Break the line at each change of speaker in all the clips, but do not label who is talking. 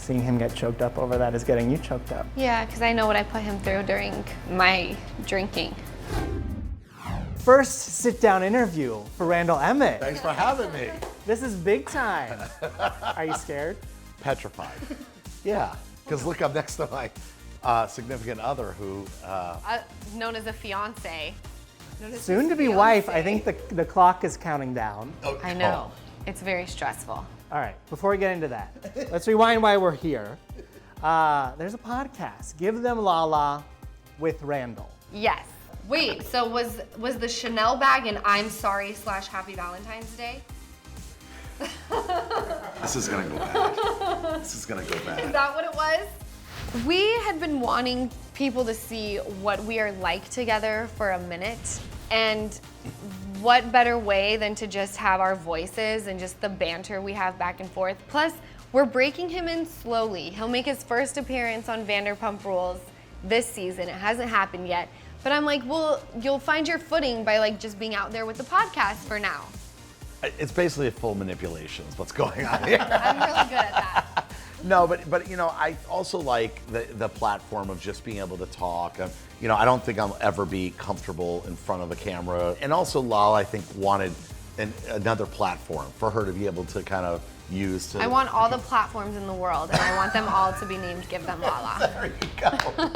seeing him get choked up over that is getting you choked up.
Yeah, because I know what I put him through during my drinking.
First sit-down interview for Randall Emmett.
Thanks for having me.
This is big time. Are you scared?
Petrified. Yeah, because look, I'm next to my significant other who...
Known as a fiance.
Soon to be wife. I think the clock is counting down.
Okay.
I know. It's very stressful.
All right, before we get into that, let's rewind why we're here. There's a podcast, Give Them Lala with Randall.
Yes. Wait, so was the Chanel bag an I'm sorry / Happy Valentine's Day?
This is gonna go bad. This is gonna go
Is
bad.
that what it was? We had been wanting people to see what we are like together for a minute, and what better way than to just have our voices and just the banter we have back and forth. Plus, we're breaking him in slowly. He'll make his first appearance on Vanderpump Rules this season. It hasn't happened yet. But I'm like, well, you'll find your footing by like just being out there with the podcast for now.
It's basically a full manipulation is what's going on here.
I'm really good at that.
No, but you know, I also like the platform of just being able to talk. You know, I don't think I'll ever be comfortable in front of a camera. And also Lala, I think, wanted another platform for her to be able to kind of use to...
I want all the platforms in the world, and I want them all to be named Give Them Lala.
There you go.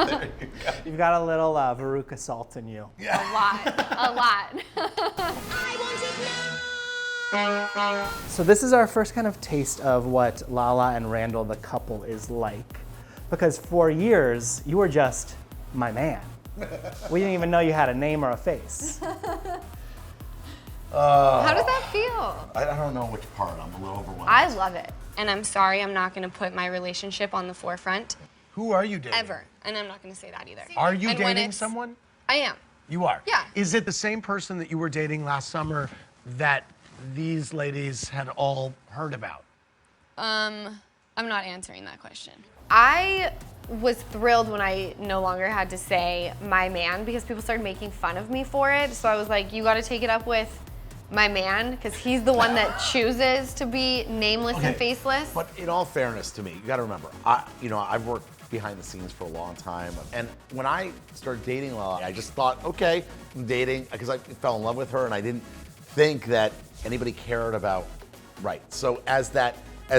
There you go.
You've got a little Veruca Salt in you.
A lot.
So this is our first kind of taste of what Lala and Randall, the couple, is like. Because for years, you were just my man. We didn't even know you had a name or a face.
How does that feel?
I don't know which part. I'm a little overwhelmed.
I love it. And I'm sorry, I'm not gonna put my relationship on the forefront.
Who are you dating?
Ever. And I'm not gonna say that either.
Are you
And when
dating
it's-
someone?
I am.
You are?
Yeah.
Is it the same person that you were dating last summer that these ladies had all heard about?
I'm not answering that question. I was thrilled when I no longer had to say my man because people started making fun of me for it. So I was like, you gotta take it up with my man because he's the one that chooses to be nameless and faceless.
But in all fairness to me, you got to remember, I've worked behind the scenes for a long time, and when I started dating Lala, I just thought, okay, I'm dating because I fell in love with her, and I didn't think that anybody cared about rights. So as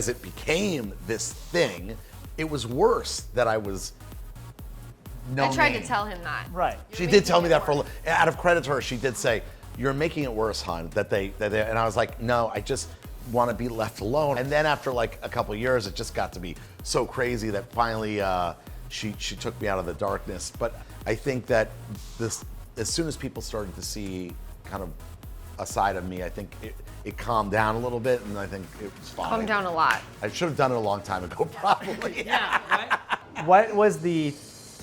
it became this thing, it was worse that I was no
I tried
name.
to tell him that.
Right.
She did tell me that out of credit to her, she did say, "You're making it worse, hon." And I was like, no, I just want to be left alone. And then after like a couple of years, it just got to be so crazy that finally she took me out of the darkness. But I think that as soon as people started to see kind of a side of me, I think it calmed down a little bit, and I think it was fine.
Calm down a lot.
I should have done it a long time ago, probably.
Yeah, right? What was the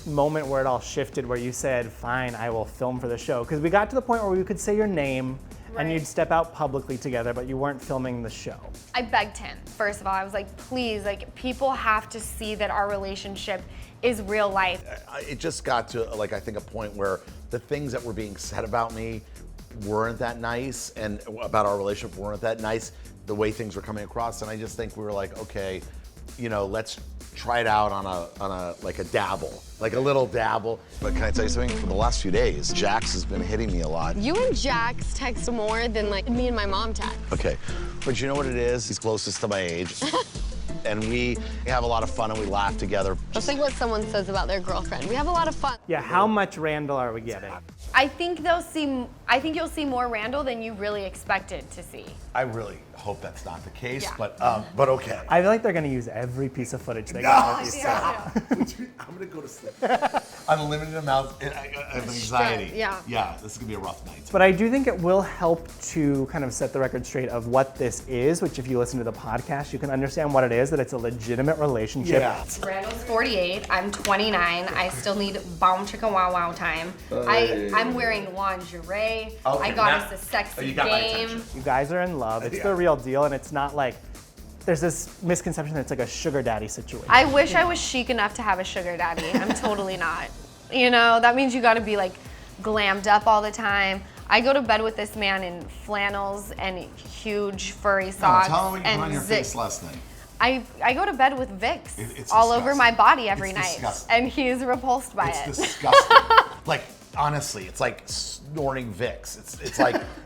moment where it all shifted where you said, fine, I will film for the show? Because we got to the point where we could say your name and you'd step out publicly together, but you weren't filming the show.
I begged him. First of all, I was like, please, like, people have to see that our relationship is real life.
It just got to, like, I think a point where the things that were being said about me weren't that nice, and about our relationship weren't that nice, the way things were coming across, and I just think we were like, okay, you know, let's try it out on a like a dabble, like a little dabble. But can I tell you something? For the last few days, Jax has been hitting me a lot.
You and Jax text more than like me and my mom text.
Okay, but you know what it is? He's closest to my age. And we have a lot of fun and we laugh together.
That's like what someone says about their girlfriend. We have a lot of fun.
Yeah, how much Randall are we getting?
I think you'll see more Randall than you really expected to see.
I really hope that's not the case,
Yeah.
but okay.
I feel like they're gonna use every piece of footage they got with you.
I'm gonna go to sleep. Unlimited amount of anxiety.
Yeah.
Yeah, this is gonna be a rough night.
But I do think it will help to kind of set the record straight of what this is, which if you listen to the podcast, you can understand what it is, that it's a legitimate relationship.
Yeah.
Randall's 48, I'm 29, I still need boom chicka wow wow time. I'm wearing lingerie, I got us a sexy
you got my
game.
attention.
You guys are in love. It's the real deal, and it's not like there's this misconception that it's like a sugar daddy situation.
I wish I was chic enough to have a sugar daddy. I'm totally not. You know, that means you gotta be like glammed up all the time. I go to bed with this man in flannels and huge furry socks.
Tell him what you put on
and
your face last night.
I go to bed with Vicks
It's
all over
disgusting.
my body every
It's
night,
disgusting.
and he's repulsed by
It's
it.
disgusting. Like, honestly, it's like snorting Vicks.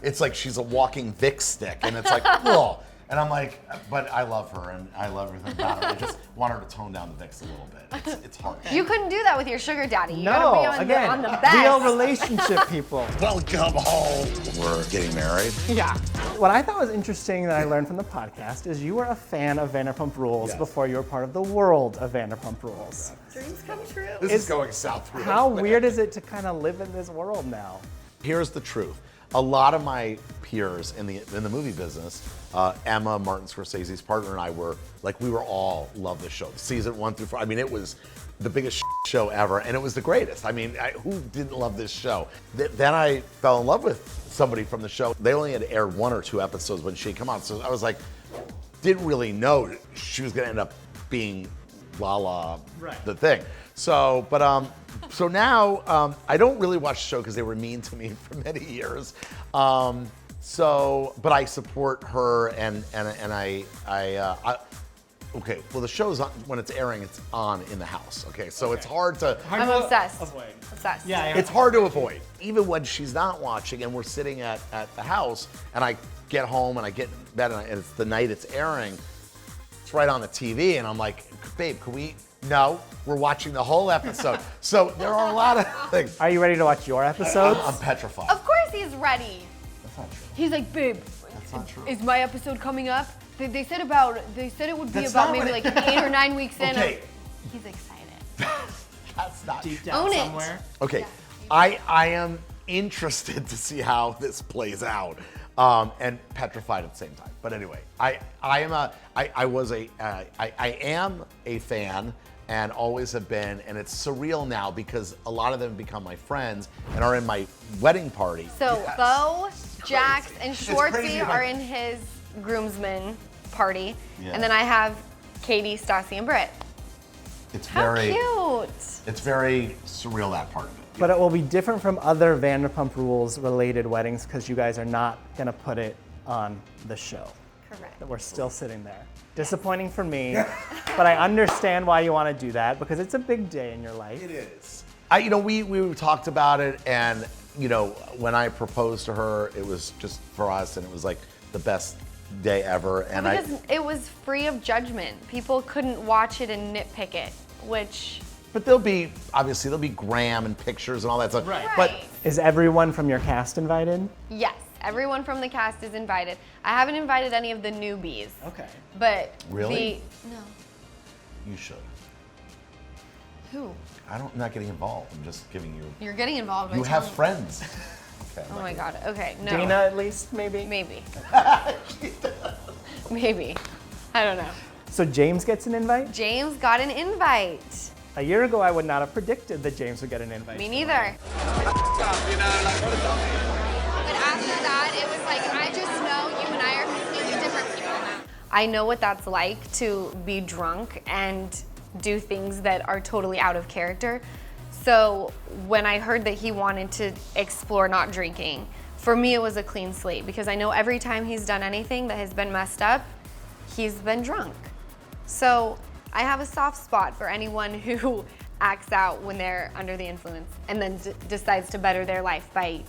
It's like she's a walking Vicks stick, and it's like, whoa. And I'm like, but I love her, and I love everything about her. I just want her to tone down the Vicks a little bit. It's hard.
You couldn't do that with your sugar daddy. You
No,
gotta be on,
again,
on the best.
real relationship people.
Welcome home. We're getting married.
Yeah.
What I thought was interesting that I learned from the podcast is you were a fan of Vanderpump Rules
Yes.
before you were part of the world of Vanderpump Rules.
Dreams come true.
This is going south real
How
quick.
weird is it to kind of live in this world now?
Here's the truth. A lot of my peers in the movie business, Emma, Martin Scorsese's partner, and I we were all love this show. Season 1 through 4. I mean, it was the biggest show ever, and it was the greatest. I mean, who didn't love this show? Then I fell in love with somebody from the show. They only had aired 1 or 2 episodes when she came on, so I was like, didn't really know she was gonna end up being Lala,
Right.
the thing. So, but so now I don't really watch the show because they were mean to me for many years. But I support her, and I okay. Well, the show's on when it's airing. It's on in the house. Okay, so it's hard to.
I'm obsessed.
Avoid.
Obsessed.
It's hard to avoid, even when she's not watching, and we're sitting at the house, and I get home and I get in bed, and it's the night it's airing. It's right on the TV, and I'm like, babe, can we? No, we're watching the whole episode. So there are a lot of things.
Are you ready to watch your episodes?
I'm petrified.
Of course he's ready.
That's not true.
He's like, babe,
That's not true.
is my episode coming up? They said it would be
That's
about
not
maybe
what
like 8 or 9 weeks in.
Okay.
He's excited.
That's not
Deep down
Own it.
somewhere.
Okay, I am interested to see how this plays out, and petrified at the same time. But anyway, I am a fan and always have been, and it's surreal now because a lot of them become my friends and are in my wedding party.
So
Yes.
Bo, Jax, and
crazy,
Schwartzy
like-
are in his groomsmen party,
Yeah.
and then I have Katie, Stassi, and Britt.
It's
How
very,
cute!
it's very surreal, that part of it.
But it will be different from other Vanderpump Rules related weddings because you guys are not gonna put it on the show.
Correct.
We're still sitting there. Disappointing for me, but I understand why you want to do that because it's a big day in your life.
It is. We talked about it, and when I proposed to her, it was just for us, and it was like the best day ever. And
Because it was free of judgment. People couldn't watch it and nitpick it, which.
but there'll be Graham and pictures and all that stuff.
Right.
But
Right.
Is everyone from your cast invited?
Yes, everyone from the cast is invited. I haven't invited any of the newbies,
Okay.
but
Really?
no.
you should.
Who?
I'm not getting involved. I'm just giving you.
You're getting involved. by
You have
telling-
friends. Okay.
Oh my God. Okay. No.
Dana, at least, maybe?
Maybe. Maybe. I don't know.
So James gets an invite?
James got an invite.
A year ago, I would not have predicted that James would get an invite.
Me neither. But after that, it was like, I just know you and I are completely different people now. I know what that's like to be drunk and do things that are totally out of character. So when I heard that he wanted to explore not drinking, for me it was a clean slate because I know every time he's done anything that has been messed up, he's been drunk. So I have a soft spot for anyone who acts out when they're under the influence and then decides to better their life by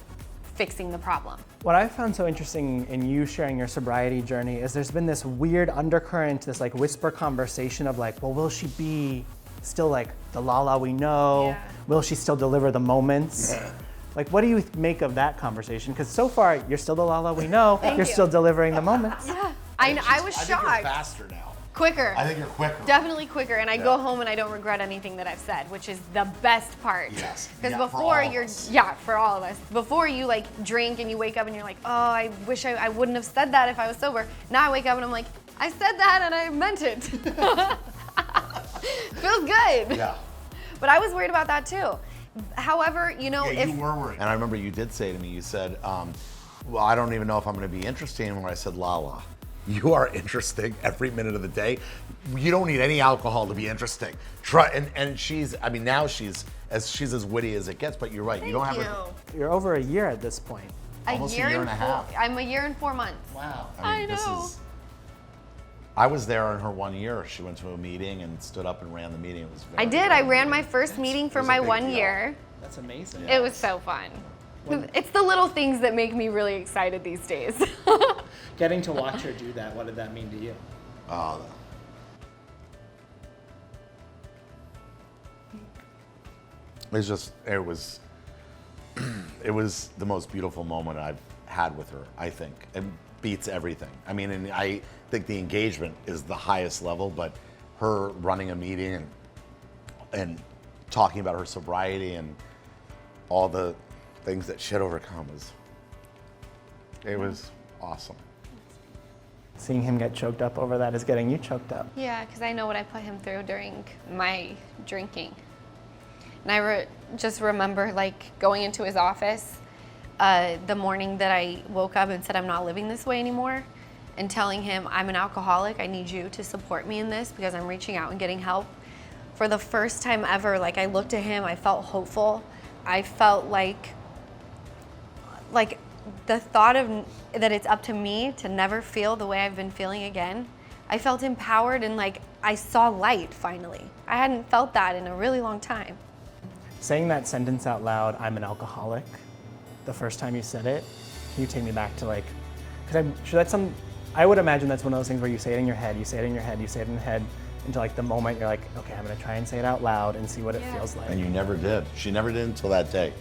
fixing the problem.
What I found so interesting in you sharing your sobriety journey is there's been this weird undercurrent, this like whisper conversation of like, well, will she be still like the Lala we know?
Yeah.
Will she still deliver the moments? Like, what do you make of that conversation? Because so far, you're still the Lala we know. You're
you.
still delivering the moments.
Yeah, I was
I think you're
shocked.
faster now.
Quicker.
I think you're quicker.
Definitely quicker, and I go home and I don't regret anything that I've said, which is the best part.
Yes.
Because
Yeah, for
before
all of
you're,
us.
yeah, for all of us. Before you like drink and you wake up and you're like, oh, I wish I wouldn't have said that if I was sober. Now I wake up and I'm like, I said that and I meant it. Feels good.
Yeah.
But I was worried about that too. However,
Yeah,
if
you were worried. And I remember you did say to me, you said, well, I don't even know if I'm going to be interesting. When I said, Lala, you are interesting every minute of the day. You don't need any alcohol to be interesting. Try, and she's, I mean, now she's as witty as it gets, but you're right. You don't have a,
You're over a year at this point.
almost a year and a half.
I'm a year and 4 months.
Wow.
I know.
I was there in her 1 year. She went to a meeting and stood up and ran the meeting. It was very,
I did. I
very
ran my
moving.
first meeting for
was a
my
big
1
deal.
year.
That's amazing.
It was so fun. It's the little things that make me really excited these days.
Getting to watch her do that, what did that mean to you?
Oh, it was the most beautiful moment I've had with her, I think. It beats everything. I mean, and I think the engagement is the highest level, but her running a meeting and talking about her sobriety and all the things that she had overcome it was awesome.
Seeing him get choked up over that is getting you choked up.
Yeah, because I know what I put him through during my drinking. And I just remember like going into his office the morning that I woke up and said, I'm not living this way anymore, and telling him, I'm an alcoholic, I need you to support me in this because I'm reaching out and getting help. For the first time ever, like I looked at him, I felt hopeful. I felt like the thought of that it's up to me to never feel the way I've been feeling again. I felt empowered and like I saw light finally. I hadn't felt that in a really long time.
Saying that sentence out loud, I'm an alcoholic, the first time you said it, can you take me back to like, because I'm sure that's I would imagine that's one of those things where you say it in your head, you say it in your head, you say it in your head, until like the moment you're like, okay, I'm gonna try and say it out loud and see what it feels like.
And you never did. She never did until that day.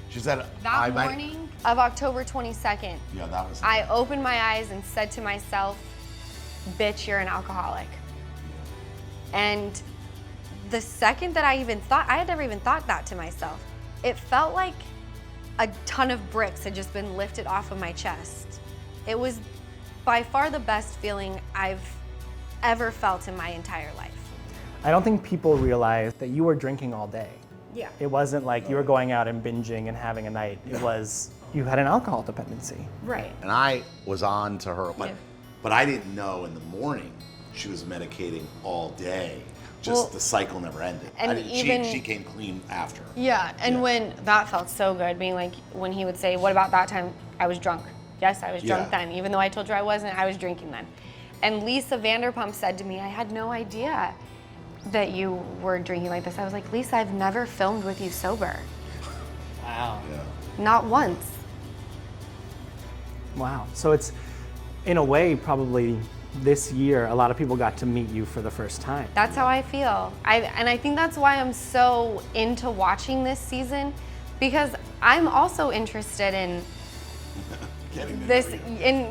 She said,
That morning of October 22nd,
Yeah, that was.
I opened my eyes and said to myself, bitch, you're an alcoholic. And the second that I had never even thought that to myself. It felt like a ton of bricks had just been lifted off of my chest. It was by far the best feeling I've ever felt in my entire life.
I don't think people realize that you were drinking all day.
Yeah.
It wasn't like you were going out and binging and having a night. It was, you had an alcohol dependency.
Right.
And I was on to her,
Yeah.
but I didn't know in the morning she was medicating all day. Just the cycle never ended.
And
She came clean after.
Yeah, and when that felt so good, being like, when he would say, what about that time I was drunk? Yes, I was drunk then. Even though I told you I wasn't, I was drinking then. And Lisa Vanderpump said to me, I had no idea that you were drinking like this. I was like, Lisa, I've never filmed with you sober.
Wow.
Yeah.
Not once.
Wow. So it's, in a way, probably this year, a lot of people got to meet you for the first time.
That's how I feel. And I think that's why I'm so into watching this season, because I'm also interested in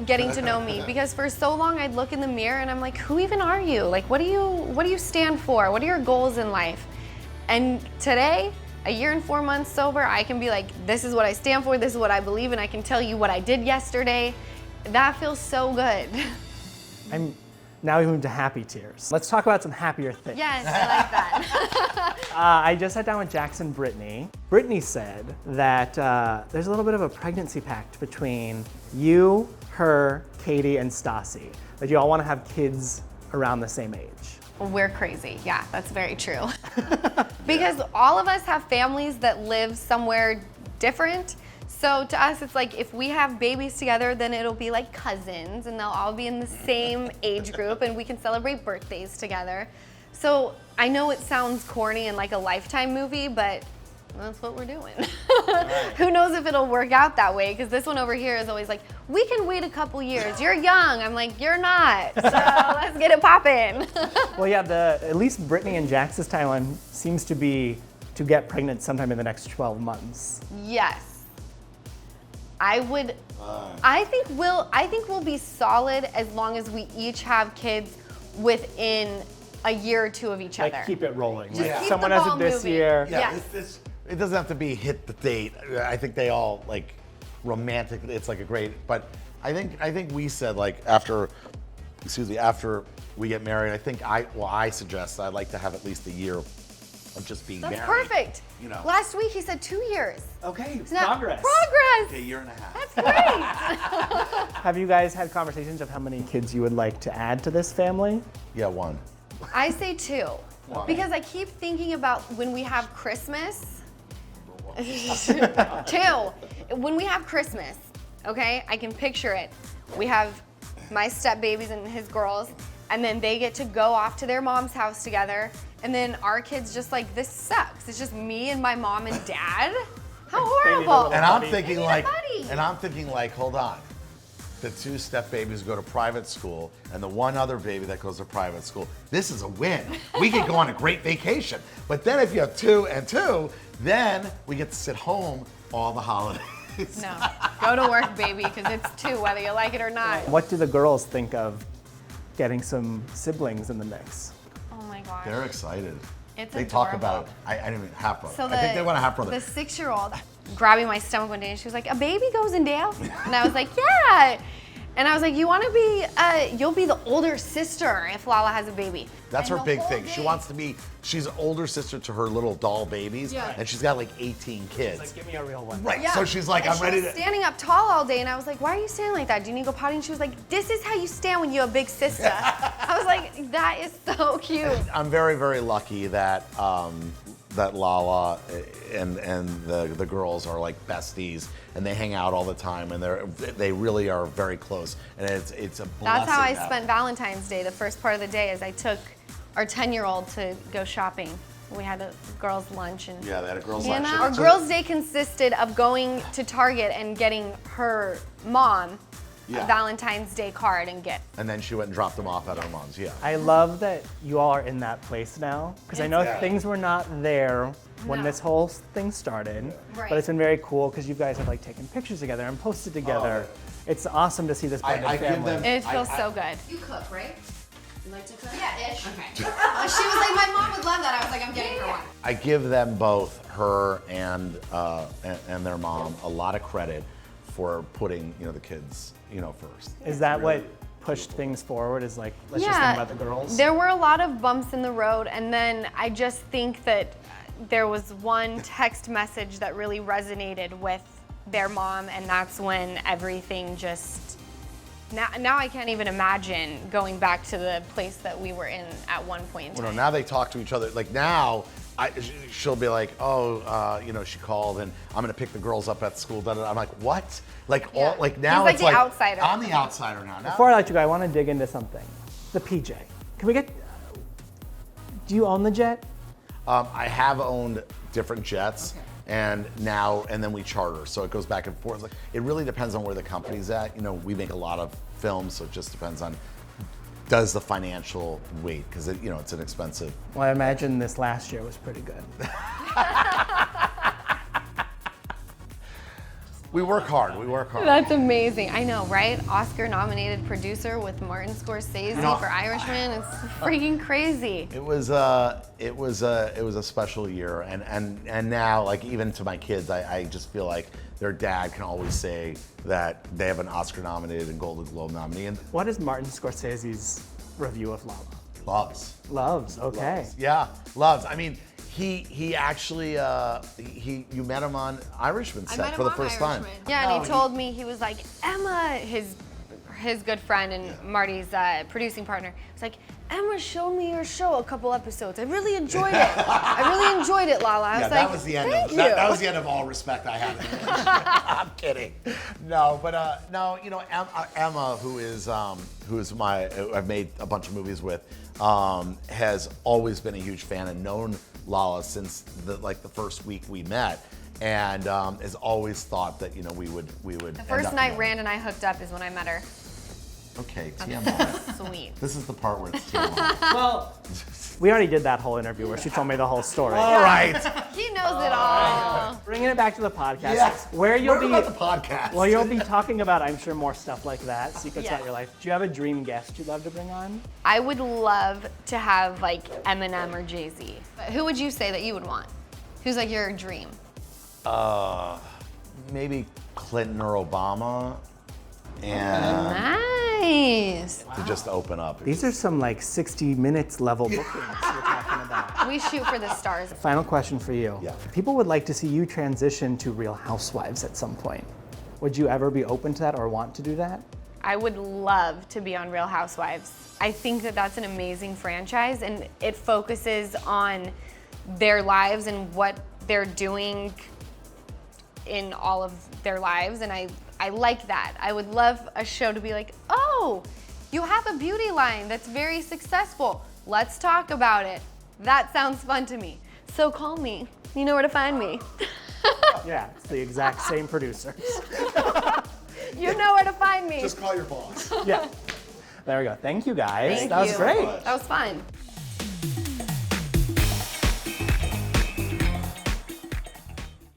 getting to know me, because for so long I'd look in the mirror and I'm like, who even are you? Like, what do you stand for? What are your goals in life? And today, a year and 4 months sober, I can be like, this is what I stand for, this is what I believe, and I can tell you what I did yesterday. That feels so good.
Now we move to happy tears. Let's talk about some happier things.
Yes, I like that.
I just sat down with Jackson Brittany. Brittany said that there's a little bit of a pregnancy pact between you, her, Katie, and Stassi. That you all want to have kids around the same age.
We're crazy. Yeah, that's very true. Because all of us have families that live somewhere different. So to us, it's like if we have babies together, then it'll be like cousins and they'll all be in the same age group and we can celebrate birthdays together. So I know it sounds corny and like a Lifetime movie, but that's what we're doing. Right. Who knows if it'll work out that way, because this one over here is always like, we can wait a couple years. You're young. I'm like, you're not. So let's get it poppin'.
Well, yeah, at least Brittany and Jax's timeline seems to be to get pregnant sometime in the next 12 months.
Yes. I think we'll be solid as long as we each have kids within a year or two of each other.
Like keep it rolling.
Just
Like
keep
someone
the
has
ball
it this
moving.
year.
Yeah,
Yes.
it doesn't have to be hit the date. I think they all like romantic. It's like a great. But I think we said like after we get married. I suggest I'd like to have at least a year of just being
That's
married.
perfect.
You know.
Last week he said 2 years.
Okay,
Isn't that
progress.
Progress.
A year and a half.
That's great.
Have you guys had conversations of how many kids you would like to add to this family?
Yeah, one.
I say 2.
Why?
Because I keep thinking about when we have Christmas. 2. When we have Christmas, okay, I can picture it. We have my step babies and his girls, and then they get to go off to their mom's house together, and then our kids just like, this sucks. It's just me and my mom and dad. How horrible.
And I'm
Buddy.
thinking
They need a
like,
buddy.
and I'm thinking like, hold on. The 2 step babies go to private school, and the one other baby that goes to private school. This is a win. We could go on a great vacation. But then if you have 2 and 2, then we get to sit home all the holidays.
No, go to work, baby, because it's 2, whether you like it or not.
What do the girls think of getting some siblings in the mix?
Oh my God.
They're excited.
It's
They talk
adorable.
about it. I didn't even half brother.
So
I think they want a half brother.
The 6-year-old grabbing my stomach one day, and she was like, "A baby goes in Dale?" And I was like, "Yeah." And I was like, "You want to be? You'll be the older sister if Lala has a baby."
That's
And
her
the
big
whole
thing. She
day-
wants to be, she's an older sister to her little doll babies,
Yeah.
and she's got like 18 kids.
Like, give me a real one.
Right,
Yeah.
so she's like,
And
I'm ready
she was
to.
standing up tall all day, and I was like, "Why are you standing like that? Do you need to go potty?" And she was like, "This is how you stand when you have a big sister." I was like, "That is so cute."
I'm very, very lucky that that Lala and the girls are like besties, and they hang out all the time, and they really are very close, and it's a blessing.
That's how I
that-
spent Valentine's Day. The first part of the day is I took our 10-year-old to go shopping. We had a girls' lunch, and
Yeah, they had a girls'
you
lunch.
know, our
So-
girls' day consisted of going to Target and getting her mom
Yeah.
a Valentine's Day card and gift.
And then she went and dropped them off at her mom's. Yeah.
I love that you all are in that place now, because I know
Yeah.
things were not there when
No.
this whole thing started.
Right.
But it's been very cool because you guys have like taken pictures together and posted together. It's awesome to see this blended
I give
family.
them-
It feels so good.
You cook, right? You like to cook?
Yeah, ish.
Okay. She was like, my mom would love that. I was like, I'm getting her one.
I give them both, her and their mom, a lot of credit for putting the kids first.
Is that
Really
what pushed things forward? Is like, let's just think about the girls?
There were a lot of bumps in the road, and then I just think that there was one text message that really resonated with their mom, and that's when everything just. Now I can't even imagine going back to the place that we were in at one point in
Well,
time.
no, now they talk to each other. Like now, she'll be like, oh, she called and I'm gonna pick the girls up at school. I'm like, what? Like
Yeah.
all like now
He's like
it's
the outsider.
I'm the outsider now.
Before I let you go, I want to dig into something. The PJ. Can we get? Do you own the jet?
I have owned different jets. And then we charter, so it goes back and forth. Like, it really depends on where the company's at. We make a lot of films, so it just depends on does the financial weight, because it's an expensive.
Well, I imagine this last year was pretty good.
We work hard. We work hard.
That's amazing. I know, right? Oscar-nominated producer with Martin Scorsese for Irishman. It's freaking crazy.
It was a special year, and now, like, even to my kids, I just feel like their dad can always say that they have an Oscar-nominated and Golden Globe nominee, and
What is Martin Scorsese's review of Lala?
loves.
Loves. Okay.
Loves. Yeah, loves. I mean, he actually you met him on Irishman set
met
for
him
the
on
first time.
Irishman.
Yeah, and
No,
he told me, he was like, Emma, his good friend and Marty's producing partner, was like, Emma showed me your show a couple episodes. I really enjoyed it. I really enjoyed it, Lala. I was
Yeah,
like,
that was the end.
Thank you.
That was the end of all respect I had. in the relationship. I'm kidding. No, but no, Emma, who's I've made a bunch of movies with, has always been a huge fan and known Lala since the first week we met, and has always thought that we would.
The first night Rand and I hooked up is when I met her.
Okay, TMI.
Sweet.
This is the part where it's TMI.
Well, we already did that whole interview where she told me the whole story.
All right.
He knows it all.
Bringing it back to the podcast.
Yes.
Where you'll
What
be.
about the podcast?
Well, you'll be talking about, I'm sure, more stuff like that, secrets
Yeah.
about your life. Do you have a dream guest you'd love to bring on?
I would love to have like Eminem or Jay-Z. But who would you say that you would want? Who's like your dream?
Maybe Clinton or Obama, and
Nice.
to just open up.
These are some like 60 minutes level bookings we're talking about.
We shoot for the stars.
Final question for you.
Yeah.
People would like to see you transition to Real Housewives at some point. Would you ever be open to that or want to do that?
I would love to be on Real Housewives. I think that that's an amazing franchise, and it focuses on their lives and what they're doing in all of their lives, and I like that. I would love a show to be like, oh, You have a beauty line that's very successful. Let's talk about it. That sounds fun to me. So call me. You know where to find me.
Yeah, it's the exact same producers.
You know where to find me.
Just call your boss.
Yeah. There we go. Thank you guys.
Thank
That was
you.
great.
That was fun.